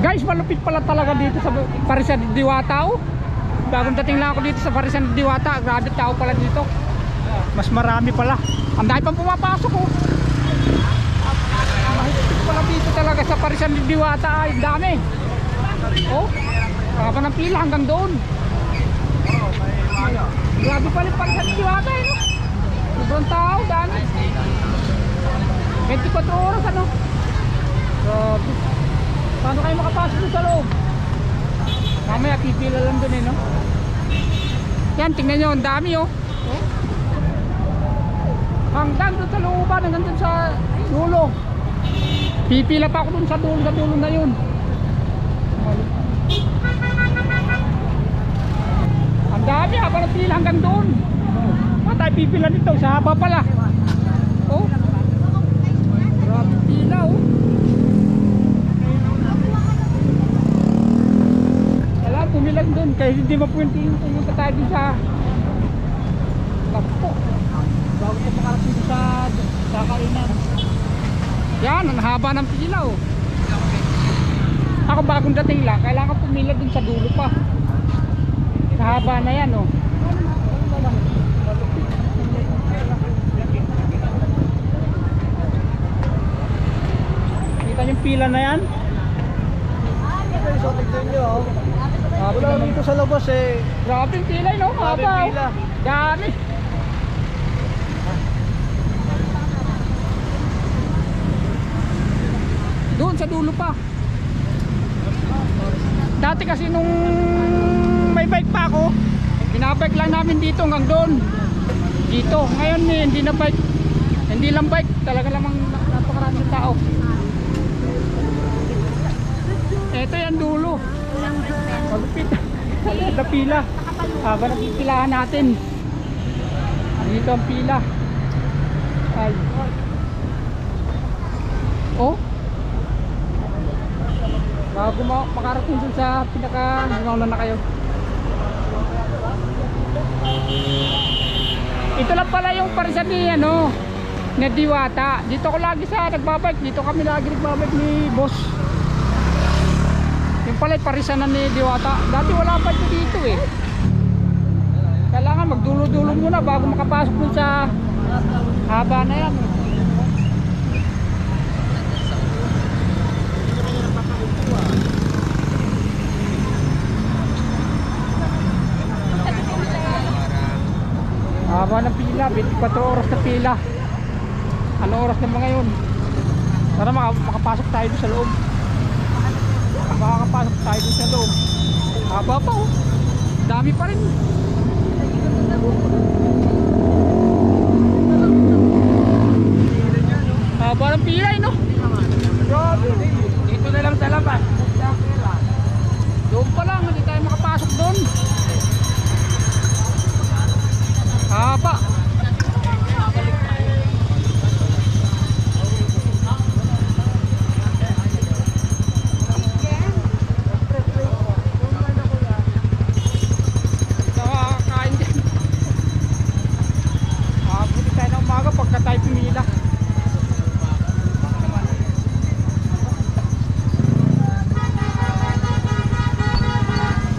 Guys, malupit pala talaga dito sa Parisan Diwata. Oh. Bagong dating lang ako dito sa Parisan Diwata. Grabe tao pala dito. Mas marami pala. Ang dami pang pumapasok. Oh. Mahigpit pala dito talaga sa Parisan Diwata. Ay, dami. Oh, baka pa ng pila hanggang doon. Grabe pala yung Parisan Diwata. Eh, no? Sobrang tao, dami. 24 oras ano. Grabe. Paano kayo makapasok doon sa loob? Mamaya pipila lang doon eh, no? Yan, tingnan nyo, ang dami oh. Hanggang doon sa looban, hanggang doon sa dulo. Pipila pa ako doon sa dulo na yun. Ang dami, haba ng pila hanggang doon. Tayo pipila nito, sa haba pala. Oh, grabe pila oh. Pumilag doon kaya hindi mapuwente yung pumunta tayo din sa Kappo bago ko makarating sa kainan. Yan, ang haba ng pila oh. Ako bagong dating lang, kailangan pumila doon sa dulo pa. Mahaba na yan oh. Kita yung pila na yan. So, tignan nyo oh. Wala dito sa labas eh. Grabe yung pila no? Haba oh. Dami. Doon sa dulo pa. Dati kasi nung may bike pa ako, binabike lang namin dito hanggang doon. Dito. Ngayon eh, hindi na bike. Hindi lang bike. Talaga lamang napakaraming tao. Ito yan dulo. Malupit. Malupit na pila. Haba na pipilahan natin. Dito ang pila. Ay. Oh. Bago makarating dun sa pinaka nauna na kayo. Ito lang pala yung Parisan ni ano, na Diwata. Dito ko lagi sa nagbabike. Dito kami lagi nagbabike ni boss. Yung pala yung Parisan ni Diwata. Dati wala pa ito dito eh. Kailangan magdulo-dulo muna bago makapasok dun sa haba na yan. Haba ng pila, 24 oras na pila. Ano oras na mga yun? Para makapasok tayo sa loob. Makakapasok tayo sa loob. Haba pa oh. Dami pa rin. Haba ng pila eh no? Dito na lang sa labas. Doon pa lang, hindi tayo makapasok doon. Haba.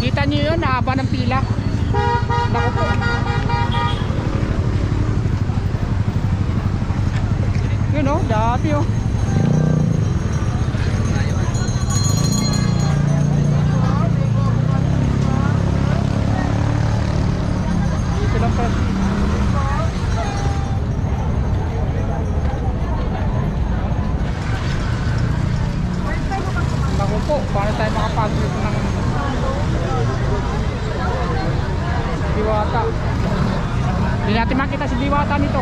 Kita nyo yun, haba ng pila. Naku po. Yun o, dati o. Dito lang pa. Naku po, paano tayo makapag-grip ng Diwata? Hindi natin makita si Diwata nito.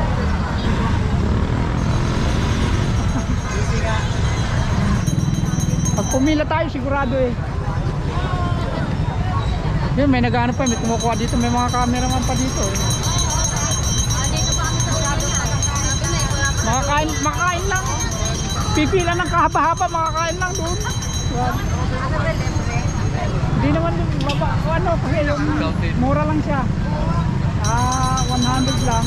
Pag pumila tayo sigurado eh. Yun, may nag-ano pa, may kumukuha dito, may mga cameraman pa dito eh. Makakain lang. Pipila ng kahaba-haba, makakain lang doon. Hindi naman baba, ano, kasi yung mura lang siya. 100 lang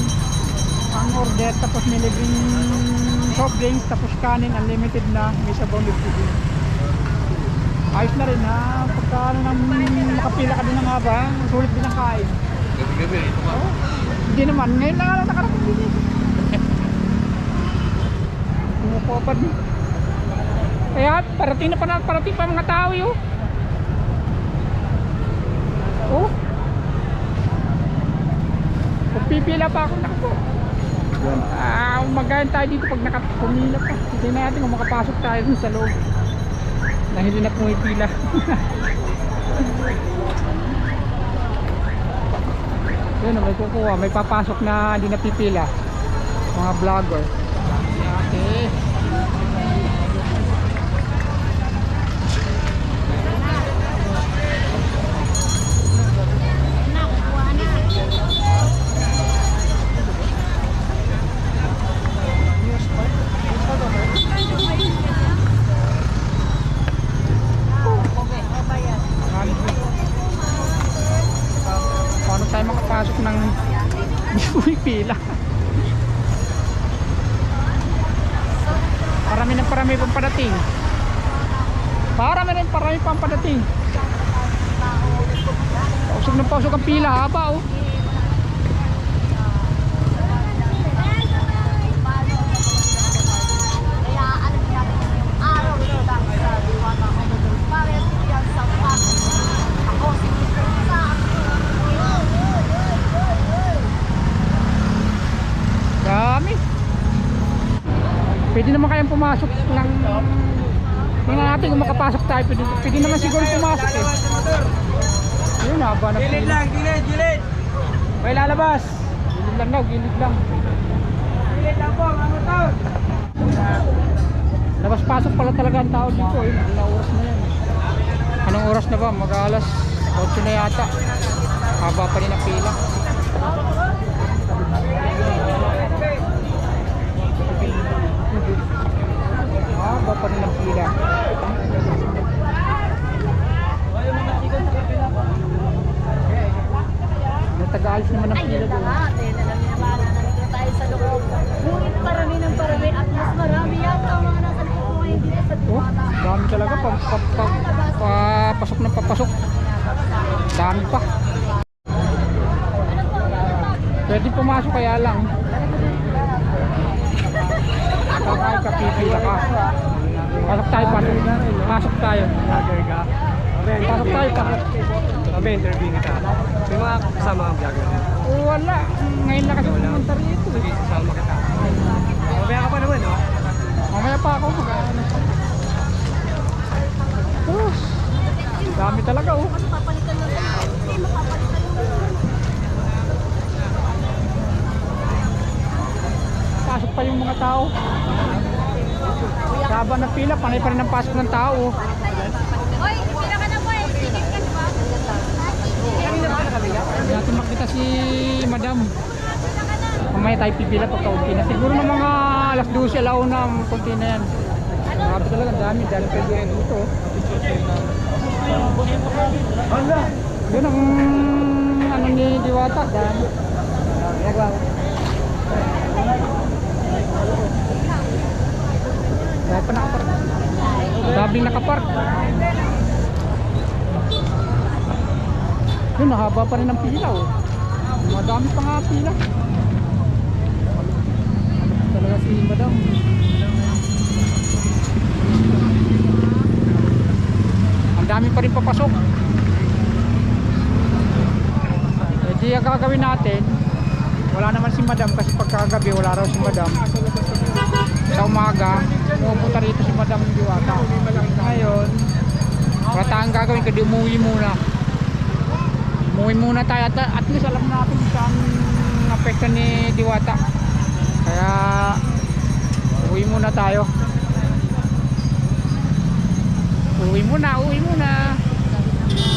ang order, tapos may libreng soft drinks, tapos kanin, unlimited na, may sabon libre. ayos na rin ha. Pagka ano nang makapila ka din ng haba, sulit din ang kain. Gabi-gabi, ito ka. Hindi naman, ngayon lang lang nakarating din dito. Pumupapad mo. Kaya parating pa mga tao yun. Oh. Pagpipila pa ako, naku. Magayon tayo dito pag nakapumila pa. Hindi natin kung makapasok tayo dun sa loob. Dahil hindi na pumipila. Yun, may kukuha, may papasok na hindi napipila. Mga vlogger. Okay. Paano tayo makapasok ng pila? Parami pang padating. Parami pang padating. Pausok ang pila, haba oh. Dami. Pwede naman kayang pumasok ng tingnan natin kung makapasok tayo. Pwede naman siguro pumasok eh. Yun, haba na Gilid pila. lang, gilid. May lalabas. Gilid lang daw, gilid lang. Gilid lang po, mga motor. Labas-pasok pala talaga ang tao dito eh. Ilang oras na yan. Anong oras na ba? Mag-alas 8 na yata. Haba pa rin ang pila. Haba pa rin ang pila. Natag-aalis naman ang pila doon. Nandito tayo sa loob. Ngunit parami ng parami at mas marami yata ang mga nasa loob ngayon dito sa Oh, Diwata. dami talaga. Papasok ng papasok. Dami pa. Pwede pumasok kaya lang. Kakay ka, pipila ka. Pasok tayo, pasok. Pasok tayo. Vlogger ka. Pasok tayo, pasok. Kami, interview kita. May mga kasama kang vlogger. Wala. Ngayon na kasi pumunta rito eh. Sige, sasama kita. Mamaya ka pa naman, no? Mamaya pa ako. Oh, dami talaga oh. Papalitan lang tayo. Hindi mapapalitan lang. Pasok pa yung mga tao. Saba na pila, panay pa rin ang pasok ng tao. Hoy, pila ka na po eh. Sinip ka ba? Hindi natin makita si Madam. Mamaya tayo pipila pagka unti na. Siguro ng mga alas 12 alaw na ang konti na yan. Grabe talaga, ang dami. Dahil pwede rin dito. Yun ang ano ni Diwata. Dami. Dahil pa nakapark. Daming nakapark. Yun, nahaba pa rin ang pila oh. Madami pa nga pila. Talaga si Madam. Ang dami pa rin papasok. Eh di ang gagawin natin, wala naman si Madam kasi pagkagabi wala raw si Madam. Sa umaga, pupunta rito si Madam Diwata. Ngayon, wala tayong gagawin kundi umuwi muna. Umuwi muna tayo at least alam natin saan apekto ni Diwata. Kaya uwi muna tayo. Uwi muna.